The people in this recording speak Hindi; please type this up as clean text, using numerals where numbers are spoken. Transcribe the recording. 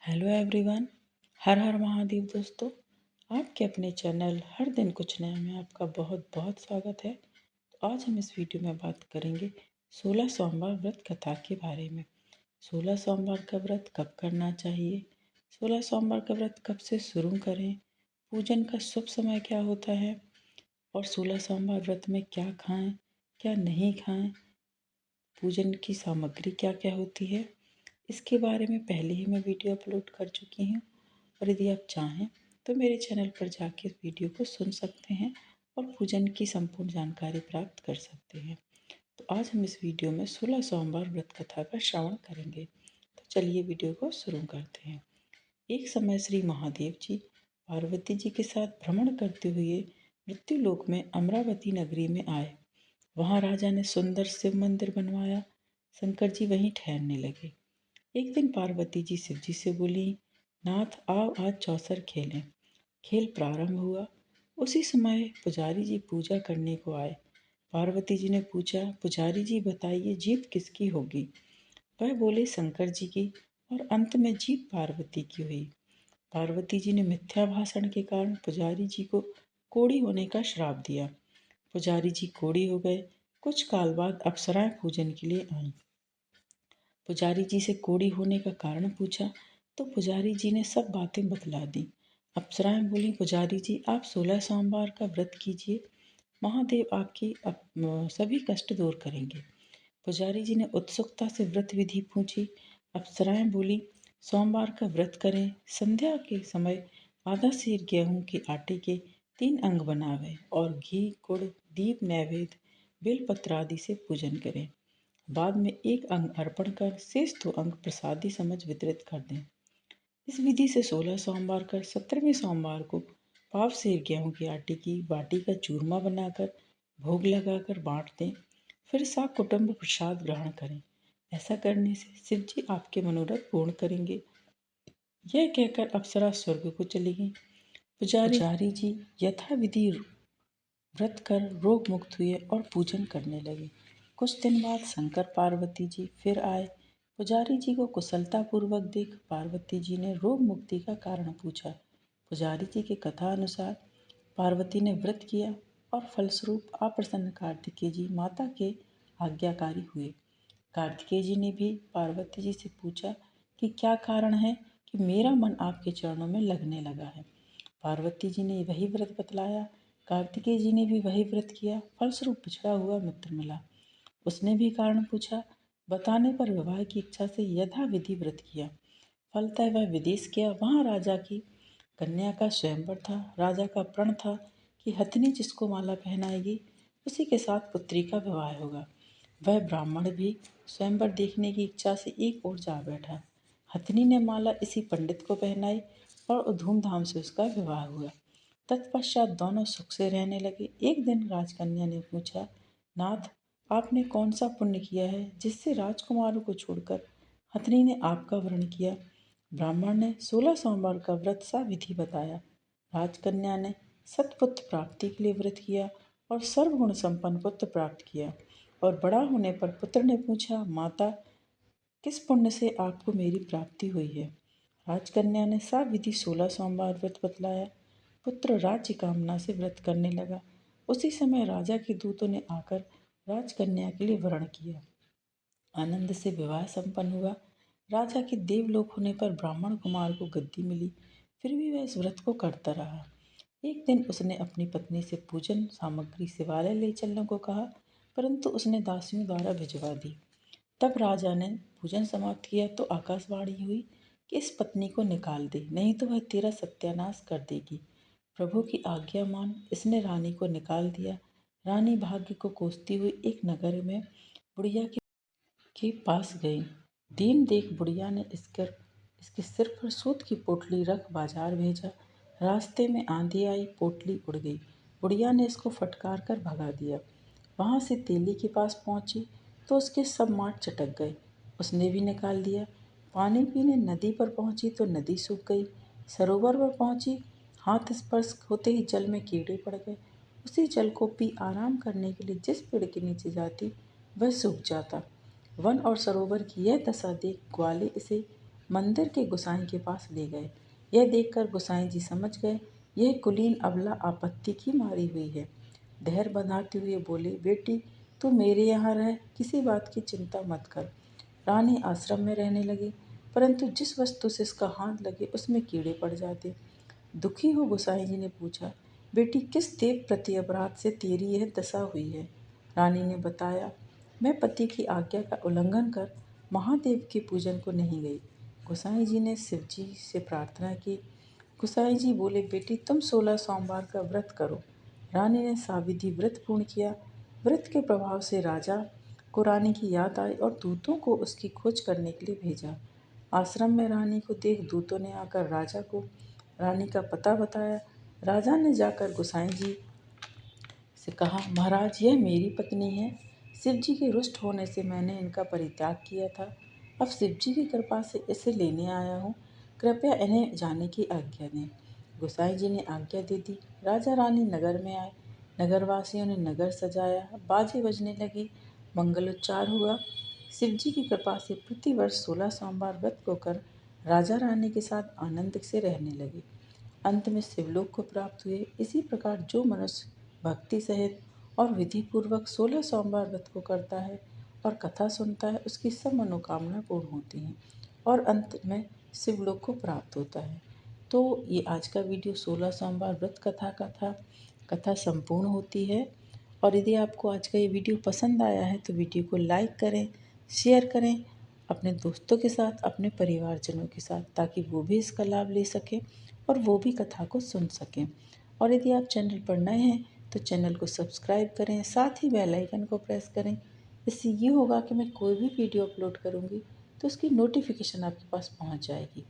Hello everyone. हर हर महादेव दोस्तों। आपके अपने चैनल हर दिन कुछ नया में आपका बहुत बहुत स्वागत है। तो आज हम इस वीडियो में बात करेंगे 16 सोमवार व्रत कथा के बारे में। 16 सोमवार का व्रत कब करना चाहिए, 16 सोमवार का व्रत कब से शुरू करें, पूजन का शुभ समय क्या होता है और 16 सोमवार व्रत में क्या खाएं क्या नहीं खाएं, पूजन की सामग्री क्या क्या होती है, इसके बारे में पहले ही मैं वीडियो अपलोड कर चुकी हूँ। और यदि आप चाहें तो मेरे चैनल पर जाकर वीडियो को सुन सकते हैं और पूजन की संपूर्ण जानकारी प्राप्त कर सकते हैं। तो आज हम इस वीडियो में 16 सोमवार व्रत कथा का श्रवण करेंगे। तो चलिए वीडियो को शुरू करते हैं। एक समय श्री महादेव जी पार्वती जी के साथ भ्रमण करते हुए मृत्युलोक में अमरावती नगरी में आए। वहाँ राजा ने सुंदर शिव मंदिर बनवाया। शंकर जी वहीं ठहरने लगे। एक दिन पार्वती जी शिव जी से बोली, नाथ आओ आज चौसर खेलें। खेल प्रारंभ हुआ। उसी समय पुजारी जी पूजा करने को आए। पार्वती जी ने पूछा, पुजारी जी बताइए जीत किसकी होगी। वह बोले शंकर जी की, और अंत में जीत पार्वती की हुई। पार्वती जी ने मिथ्या भाषण के कारण पुजारी जी को कोढ़ी होने का श्राप दिया। पुजारी जी कोढ़ी हो गए। कुछ काल बाद अप्सराएं पूजन के लिए आईं। पुजारी जी से कोढ़ी होने का कारण पूछा तो पुजारी जी ने सब बातें बतला दी। अप्सराएं बोली, पुजारी जी आप 16 सोमवार का व्रत कीजिए, महादेव आपकी सभी कष्ट दूर करेंगे। पुजारी जी ने उत्सुकता से व्रत विधि पूछी। अप्सराएं बोली, सोमवार का व्रत करें, संध्या के समय आधा सेर गेहूं के आटे के 3 अंग बनावें और घी गुड़ दीप नैवेद्य बेलपत्र आदि से पूजन करें। बाद में 1 अंग अर्पण कर शेष 2 अंग प्रसादी समझ वितरित कर दें। इस विधि से 16 सोमवार कर 17वें सोमवार को पाव सेर गेहूं के आटे की बाटी का चूरमा बनाकर भोग लगाकर बांट दें। फिर कुटुंब प्रसाद ग्रहण करें। ऐसा करने से शिव जी आपके मनोरथ पूर्ण करेंगे। यह कहकर अप्सरा स्वर्ग को चली गई। पुजारी जी यथा विधि व्रत कर रोग मुक्त हुए और पूजन करने लगे। कुछ दिन बाद शंकर पार्वती जी फिर आए। पुजारी जी को कुशलता पूर्वक देख पार्वती जी ने रोग मुक्ति का कारण पूछा। पुजारी जी के कथा अनुसार पार्वती ने व्रत किया और फलस्वरूप अप्रसन्न कार्तिकेय जी माता के आज्ञाकारी हुए। कार्तिकेय जी ने भी पार्वती जी से पूछा कि क्या कारण है कि मेरा मन आपके चरणों में लगने लगा है। पार्वती जी ने वही व्रत बतलाया। कार्तिकेय जी ने भी वही व्रत किया। फलस्वरूप बिछड़ा हुआ मित्र मिला। उसने भी कारण पूछा। बताने पर विवाह की इच्छा से यथा विधि व्रत किया। फलतः वह विदेश गया। वहाँ राजा की कन्या का स्वयंवर था। राजा का प्रण था कि हथिनी जिसको माला पहनाएगी उसी के साथ पुत्री का विवाह होगा। वह ब्राह्मण भी स्वयंवर देखने की इच्छा से एक ओर जा बैठा। हथिनी ने माला इसी पंडित को पहनाई और धूमधाम से उसका विवाह हुआ। तत्पश्चात दोनों सुख से रहने लगे। एक दिन राजकन्या ने पूछा, नाथ आपने कौन सा पुण्य किया है जिससे राजकुमारों को छोड़कर हथिनी ने आपका वर्ण किया। ब्राह्मण ने 16 सोमवार का व्रत सा विधि बताया। राजकन्या ने सतपुत्र प्राप्ति के लिए व्रत किया और सर्वगुण संपन्न पुत्र प्राप्त किया। और बड़ा होने पर पुत्र ने पूछा, माता किस पुण्य से आपको मेरी प्राप्ति हुई है। राजकन्या ने सा विधि 16 सोमवार व्रत बतलाया। पुत्र राज्य कामना से व्रत करने लगा। उसी समय राजा के दूतों ने आकर राजकन्या के लिए वरण किया। आनंद से विवाह संपन्न हुआ। राजा के देवलोक होने पर ब्राह्मण कुमार को गद्दी मिली। फिर भी वह इस व्रत को करता रहा। एक दिन उसने अपनी पत्नी से पूजन सामग्री शिवालय ले चलने को कहा, परंतु उसने दासियों द्वारा भिजवा दी। तब राजा ने पूजन समाप्त किया तो आकाशवाणी हुई कि इस पत्नी को निकाल दे, नहीं तो वह तेरा सत्यानाश कर देगी। प्रभु की आज्ञा मान इसने रानी को निकाल दिया। रानी भाग्य को कोसती हुई एक नगर में बुढ़िया के पास गई। दीन देख बुढ़िया ने इसके सिर पर सूत की पोटली रख बाजार भेजा। रास्ते में आंधी आई, पोटली उड़ गई। बुढ़िया ने इसको फटकार कर भगा दिया। वहाँ से तेली के पास पहुँची तो उसके सब माट चटक गए। उसने भी निकाल दिया। पानी पीने नदी पर पहुँची तो नदी सूख गई। सरोवर पर पहुँची, हाथ स्पर्श होते ही जल में कीड़े पड़ गए। उसी जल को पी आराम करने के लिए जिस पेड़ के नीचे जाती वह सूख जाता। वन और सरोवर की यह दशा देख ग्वाले इसे मंदिर के गोसाई के पास ले गए। यह देखकर गोसाई जी समझ गए यह कुलीन अबला आपत्ति की मारी हुई है। धैर्य बंधाते हुए बोले, बेटी तू मेरे यहाँ रह, किसी बात की चिंता मत कर। रानी आश्रम में रहने लगी, परंतु जिस वस्तु से इसका हाथ लगे उसमें कीड़े पड़ जाते। दुखी हो गोसाई जी ने पूछा, बेटी किस देव प्रति अपराध से तेरी यह दशा हुई है? रानी ने बताया, मैं पति की आज्ञा का उल्लंघन कर महादेव के पूजन को नहीं गई। गोसाई जी ने शिव जी से प्रार्थना की। गोसाई जी बोले, बेटी तुम 16 सोमवार का व्रत करो। रानी ने साविधि व्रत पूर्ण किया। व्रत के प्रभाव से राजा को रानी की याद आई और दूतों को उसकी खोज करने के लिए भेजा। आश्रम में रानी को देख दूतों ने आकर राजा को रानी का पता बताया। राजा ने जाकर गोसाई जी से कहा, महाराज यह मेरी पत्नी है। शिव जी के रुष्ट होने से मैंने इनका परित्याग किया था। अब शिव जी की कृपा से इसे लेने आया हूँ। कृपया इन्हें जाने की आज्ञा दें। गोसाई जी ने आज्ञा दे दी। राजा रानी नगर में आए। नगरवासियों ने नगर सजाया, बाजे बजने लगे, मंगलोच्चार हुआ। शिव जी की कृपा से प्रतिवर्ष 16 सोमवार व्रत को कर राजा रानी के साथ आनंद से रहने लगे। अंत में शिवलोक को प्राप्त हुए। इसी प्रकार जो मनुष्य भक्ति सहित और विधि पूर्वक 16 सोमवार व्रत को करता है और कथा सुनता है, उसकी सब मनोकामना पूर्ण होती हैं और अंत में शिवलोक को प्राप्त होता है। तो ये आज का वीडियो 16 सोमवार व्रत कथा का था। कथा संपूर्ण होती है और यदि आपको आज का ये वीडियो पसंद आया है तो वीडियो को लाइक करें, शेयर करें अपने दोस्तों के साथ, अपने परिवारजनों के साथ, ताकि वो भी इसका लाभ ले सकें और वो भी कथा को सुन सकें। और यदि आप चैनल पर नए हैं तो चैनल को सब्सक्राइब करें, साथ ही बेल आइकन को प्रेस करें। इससे ये होगा कि मैं कोई भी वीडियो अपलोड करूँगी तो उसकी नोटिफिकेशन आपके पास पहुँच जाएगी।